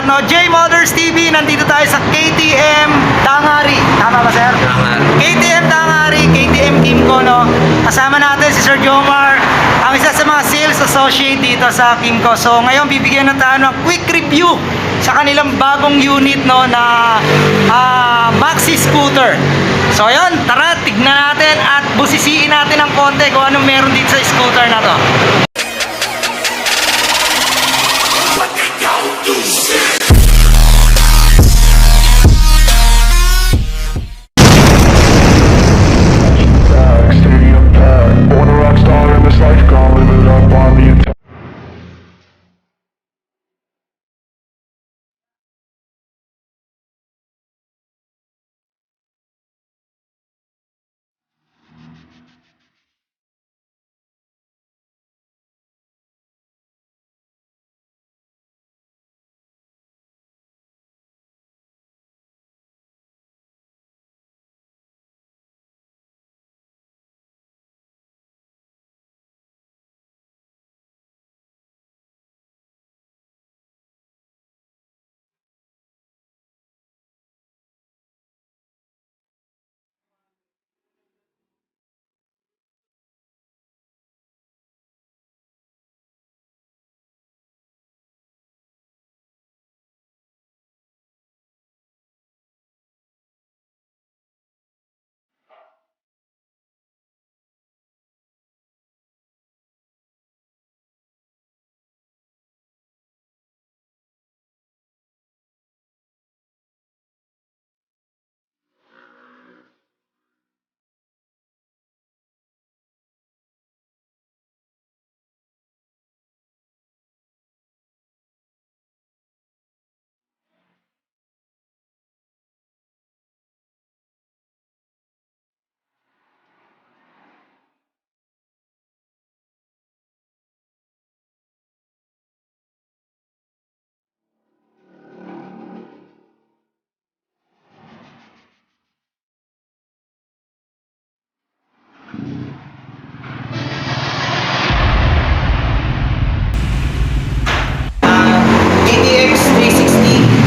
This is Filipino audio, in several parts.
no? J Motors TV, nandito tayo sa KTM Tangari. Tama ba, sir? KTM Tangari, KTM Kimco, no? Kasama natin si Sir Jomar, ang isa sa mga sales associate dito sa Kimco. So, ngayon bibigyan na tayo ng quick review sa kanilang bagong unit, no, na Maxi Scooter. So, ayun, tara, tignan natin at busisiin natin ng konti kung anong meron dito sa scooter na to.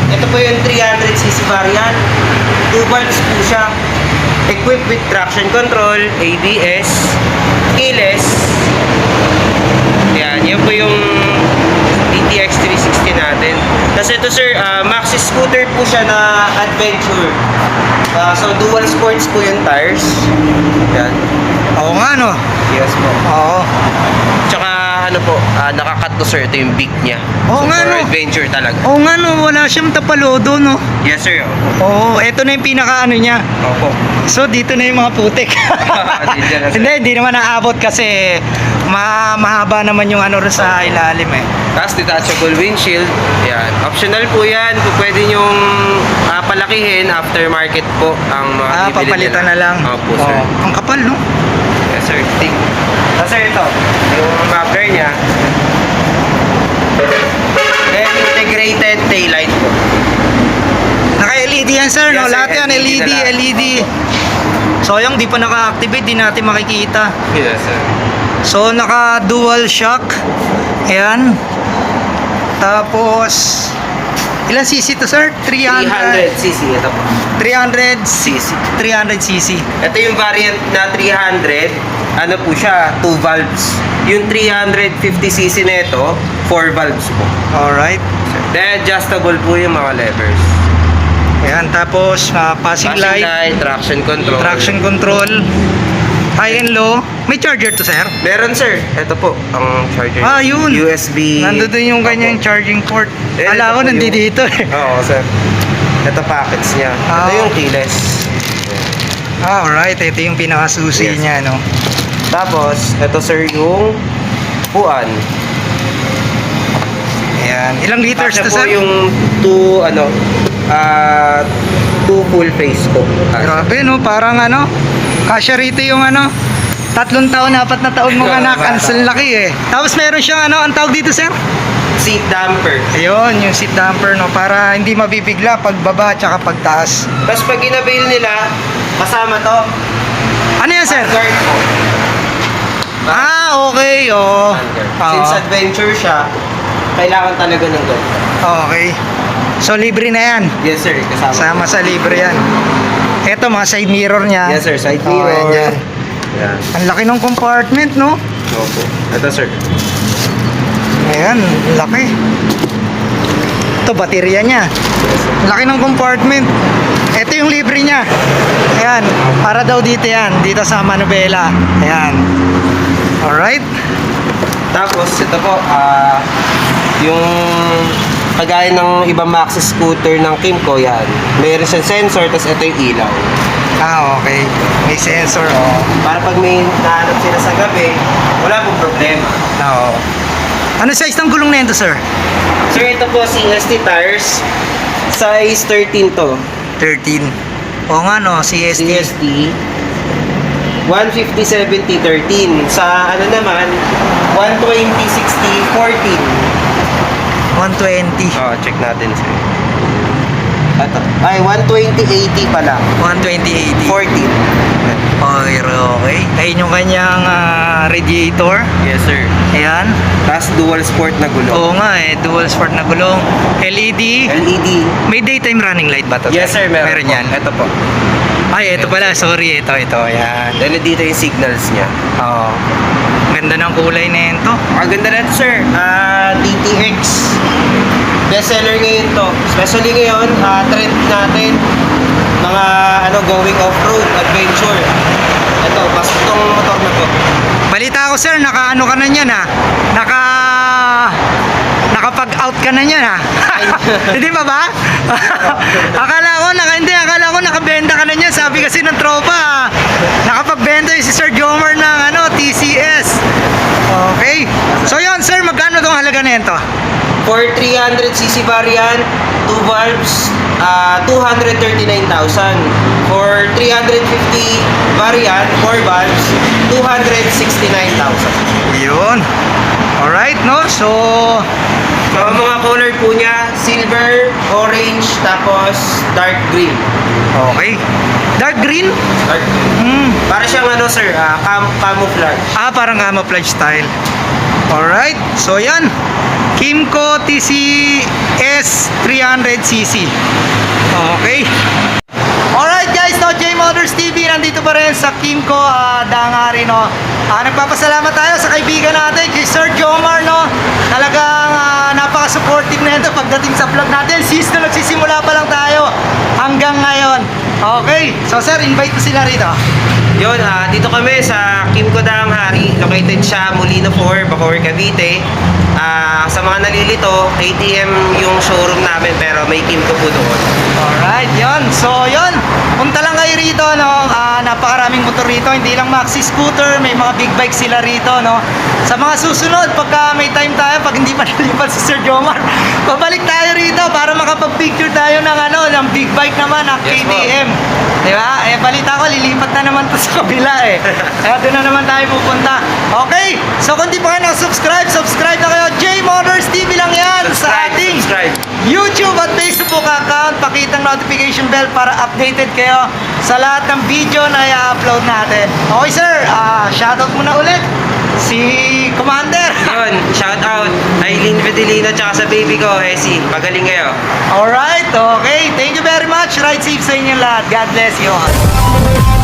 Ito po yung 300cc variant, 2 valves po siya, equipped with traction control, ABS, keyless. Yan po yung DTX 360 natin. Tapos ito, sir, Maxi Scooter po siya na adventure. So dual sports po yung tires. Yan. Oo nga, no? Yes po. Oo. Tsaka ano po, nakakat to, sir. Ito yung beak niya. Oo nga, no? Adventure talaga. Oo nga, no? Wala siyang tapalodo, no? Yes, sir. Oo, ito na yung pinaka ano niya. Opo. So, dito na yung mga putik. Hindi naman naabot kasi mahaba naman yung ano rin sa ilalim eh. Tapos detachable windshield. Yan. Optional po yan. Kung pwede nyong palakihin, aftermarket po ang mga bibili papalitan nila. na lang. Opo, sir. Ang kapal, no? Yes, sir. Tapos, sir, ito. Yung muffler niya. Then, integrated taillight po. Naka-LED yan, sir, no? Yes, sir. Lahat yan, LED, na lang. LED. Sayang, di pa naka-activate, di natin makikita. Yes, sir. So, naka-dual shock. Ayan. Tapos, ilan cc to, sir? 300cc. Ito po. 300cc. 300cc. Ito yung variant na 300. Ano po siya? 2 valves. Yung 350cc nito, 4 valves po. Alright. Then adjustable po yung mga levers. Ayan, tapos passing light, traction control. traction control, high and low. May charger to, sir? Meron, sir. Ito po ang charger. Yun. USB. Nandun yung kanyang Opo. charging port. Eh, Ala ko, ito po nandito eh. Oo, sir. Ito packets niya. Ito yung keyless. Alright, ito yung pinakasusi Yes. niya, no? Tapos, ito, sir, yung puan. Ayan. Ilang liters Kasya to, po sir? yung 2 full face po. Grabe, no? Parang ano, kasya rito yung ano, 3 taon, 4 na taon mong anak. Ang laki eh. Tapos meron siyang ano, ang tawag dito, sir? Seat damper. Ayun, yung seat damper, no? Para hindi mabibigla pagbaba at saka pagtaas. Tapos pag inabail nila, kasama to. Ano yan, sir? Guard po. Okay, oh. Since adventure siya, kailangan talaga ng guard. Okay. So libre na yan. Yes sir, kasama. Sama sa libre yan. Ito mga side mirror niya. Yes sir, side Oh, mirror. yan. Yan. Ang laki ng compartment, no? Opo. Ito sir. Ayan, laki. Ito, baterya niya. Laki ng compartment. Ito yung libre niya. Ayan, para daw dito yan. Dito sa Manubela. Ayan. Alright. Tapos ito po, yung kagaya ng ibang maxi scooter ng Kimco yan. Mayroon siyang sensor, tapos ito yung ilaw. Ah, okay. May sensor, oh. Para pag may nahanap sila sa gabi, wala pong problema. Oo. Ano size ng gulong na ito, sir? Sir, ito po CST tires. Size 13 to. 13. Oo nga, no? CST. CST 150, 70, 13. Sa ano naman, 120, 60, 14. 120. Oh, check natin sir. Ito. Ay, 120, 80 pala. 120, 80. 14. Okay, okay. Ayun yung kanyang radiator. Yes sir. Ayan. Tapos dual sport na gulong. Oo nga eh, dual sport na gulong. LED. LED. May daytime running light ba to? Yes sir, meron. Meron po. yan. Ito po. Ay, ito pala. Sorry, ito. Ayan. Then dito yung signals niya. Oo. Ganda ng kulay na ito. Maganda na ito sir. DTX. Best seller ngayon to. Especially ngayon, trend natin. Mga going off-road, adventure. Ito, pasok itong motor na to. Balita ko sir, naka-ano ka na niyan ha? Nakapag-out ka na niyan ha? Hindi ba ba? Akala ko nakabenta ka na niyan. Sabi kasi ng tropa, nakapagbenta yung si Sir Jomar ng TCS. Okay. So yun sir, magkano tong halaga na ito? For 300cc variant, 2 valves, 239,000. For 350 variant, 4 valves, 269,000. Yun. Alright, no? So, So, ang mga color po niya, silver, orange, tapos dark green. okay. Dark green? Dark green. Hmm. Para siyang sir, camouflage. Parang camouflage style. Alright, so yan. Kimco TCS 300cc. Okay. Alright guys, no, J Motors TV, nandito pa rin sa Kimco Dangari, no. Nagpapasalamat tayo sa kaibigan natin, kay Sir Jomar, no. Talagang napaka-supportive na ito pagdating sa vlog natin. Since na nagsisimula pa lang tayo hanggang ngayon. Okay, so sir, invite ko sila rito. Yun, dito kami sa Kimco Dangari. Located siya, Molino 4, Bacoor, Cavite. Sa mga nalilito, KTM yung showroom namin pero may Kimco po doon. Alright, yun. So, yun. Punta lang kayo rito, no. Napakaraming motor rito. Hindi lang maxi scooter. May mga big bike sila rito, no. Sa mga susunod, pagka may time tayo, pag hindi pa nalipat si Sir Jomar, babalik tayo rito para makapag-picture tayo ng big bike naman, ng Yes, KTM. Di ba? Balita ko, lilipat na naman to sa kabila eh. Kaya doon na naman tayo pupunta. Okay, so kung di pa kayo subscribe na kayo. J Motors TV lang yan sa ating YouTube at Facebook account. Pakitang notification bell para updated kayo sa lahat ng video na i-upload natin. Okay sir, shoutout muna ulit si Commander. Yun, shout out Aileen Vedelino tsaka sa baby ko, Essie. Magaling kayo. Alright, okay. Thank you very much. Ride safe sa inyo lahat. God bless you all.